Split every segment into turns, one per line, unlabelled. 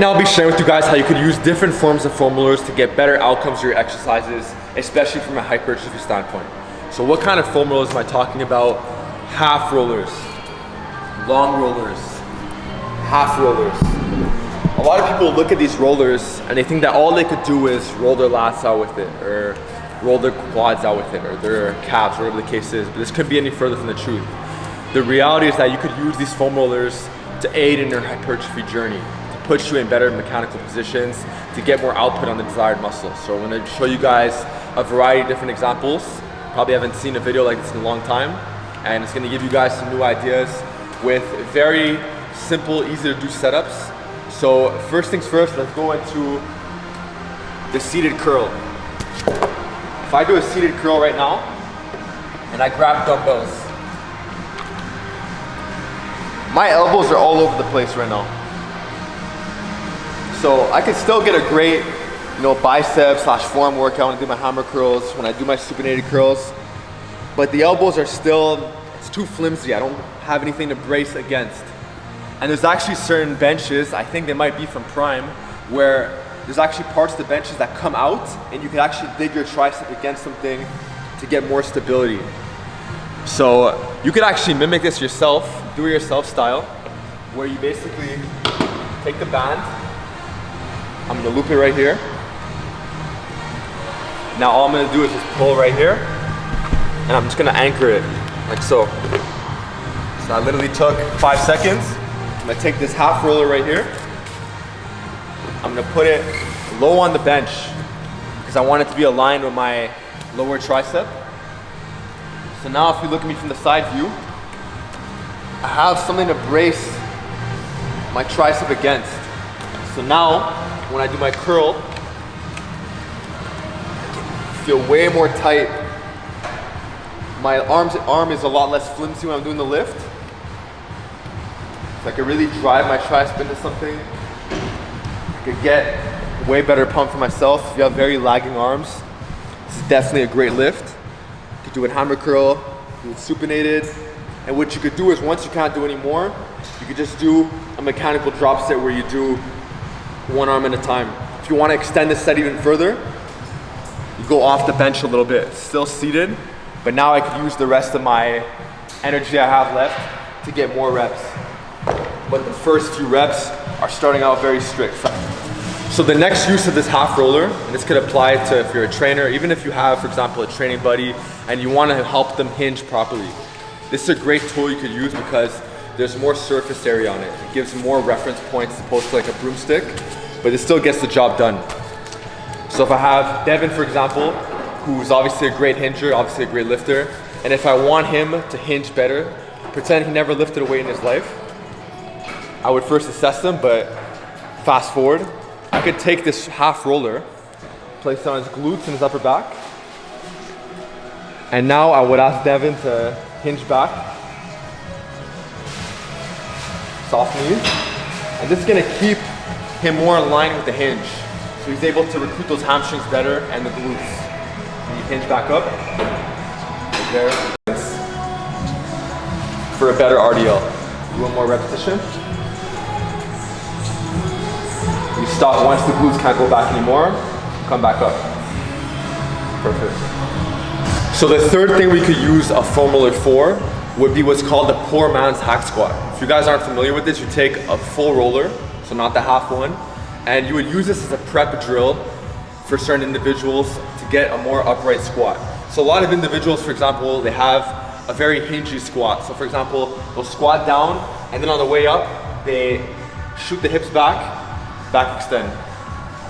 Now I'll be sharing with you guys how you could use different forms of foam rollers to get better outcomes for your exercises, especially from a hypertrophy standpoint. So what kind of foam rollers am I talking about? Half rollers, long rollers, half rollers. A lot of people look at these rollers and they think that all they could do is roll their lats out with it, or roll their quads out with it, or their calves, whatever the case is, but this couldn't be any further from the truth. The reality is that you could use these foam rollers to aid in your hypertrophy journey, to put you in better mechanical positions, to get more output on the desired muscle. So I'm going to show you guys a variety of different examples. Probably haven't seen a video like this in a long time, and it's going to give you guys some new ideas with very simple, easy to do setups. So first things first, let's go into the seated curl. If I do a seated curl right now, and I grab dumbbells, my elbows are all over the place right now. So I can still get a great, bicep / forearm workout when I do my hammer curls, when I do my supinated curls, but the elbows are still, it's too flimsy. I don't have anything to brace against. And there's actually certain benches, I think they might be from Prime, where there's actually parts of the benches that come out and you can actually dig your tricep against something to get more stability. So you could actually mimic this yourself, do it yourself style, where you basically take the band, I'm gonna loop it right here. Now all I'm gonna do is just pull right here, and I'm just gonna anchor it, like so. So I literally took 5 seconds. I'm gonna take this half roller right here. I'm gonna put it low on the bench because I want it to be aligned with my lower tricep. So now if you look at me from the side view, I have something to brace my tricep against. So now, when I do my curl, I feel way more tight. My arm is a lot less flimsy when I'm doing the lift. So I can really drive my tricep into something. I could get way better pump for myself. If you have very lagging arms, this is definitely a great lift. You could do a hammer curl, do it supinated, and what you could do is once you can't do any more, you could just do a mechanical drop set where you do one arm at a time. If you want to extend this set even further, you go off the bench a little bit, still seated, but now I could use the rest of my energy I have left to get more reps. But the first few reps are starting out very strict. So the next use of this half roller, and this could apply to if you're a trainer, even if you have, for example, a training buddy and you want to help them hinge properly. This is a great tool you could use because there's more surface area on it. It gives more reference points as opposed to like a broomstick, but it still gets the job done. So if I have Devin, for example, who's obviously a great hinger, obviously a great lifter, and if I want him to hinge better, pretend he never lifted a weight in his life, I would first assess him, but fast forward, I could take this half roller, place it on his glutes and his upper back, and now I would ask Devin to hinge back, soft knees, and this is gonna keep him more in line with the hinge. So he's able to recruit those hamstrings better and the glutes. And you hinge back up, right there, for a better RDL. Do one more repetition. You stop once the glutes can't go back anymore, come back up. Perfect. So the third thing we could use a foam roller for would be what's called the poor man's hack squat. If you guys aren't familiar with this, you take a full roller, so not the half one, and you would use this as a prep drill for certain individuals to get a more upright squat. So a lot of individuals, for example, they have a very hingy squat. So for example, they'll squat down and then on the way up, they shoot the hips back extend.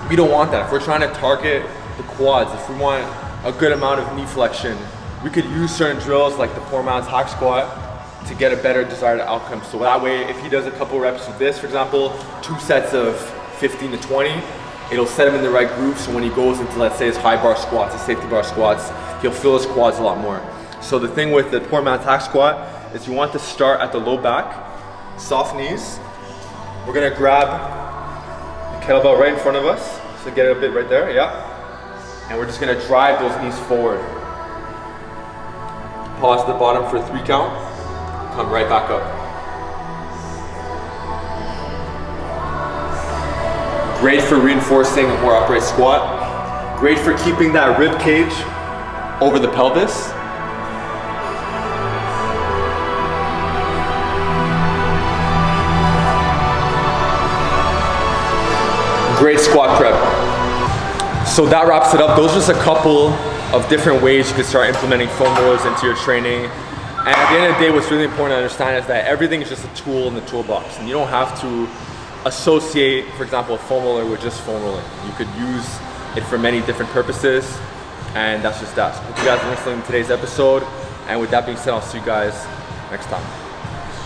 We don't want that. If we're trying to target the quads, if we want a good amount of knee flexion, we could use certain drills like the poor man's hack squat to get a better desired outcome. So that way, if he does a couple reps with this, for example, 2 sets of 15 to 20, it'll set him in the right groove. So when he goes into, let's say, his high bar squats, his safety bar squats, he'll feel his quads a lot more. So the thing with the poor man's hack squat is you want to start at the low back, soft knees. We're gonna grab kettlebell right in front of us, so get it a bit right there, yeah. And we're just gonna drive those knees forward. Pause at the bottom for a 3 count, come right back up. Great for reinforcing a more upright squat. Great for keeping that rib cage over the pelvis. Great squat prep. So that wraps it up. Those are just a couple of different ways you can start implementing foam rollers into your training. And at the end of the day, what's really important to understand is that everything is just a tool in the toolbox, and you don't have to associate, for example, a foam roller with just foam rolling. You could use it for many different purposes, and that's just that. So hope you guys learned something in today's episode. And with that being said, I'll see you guys next time.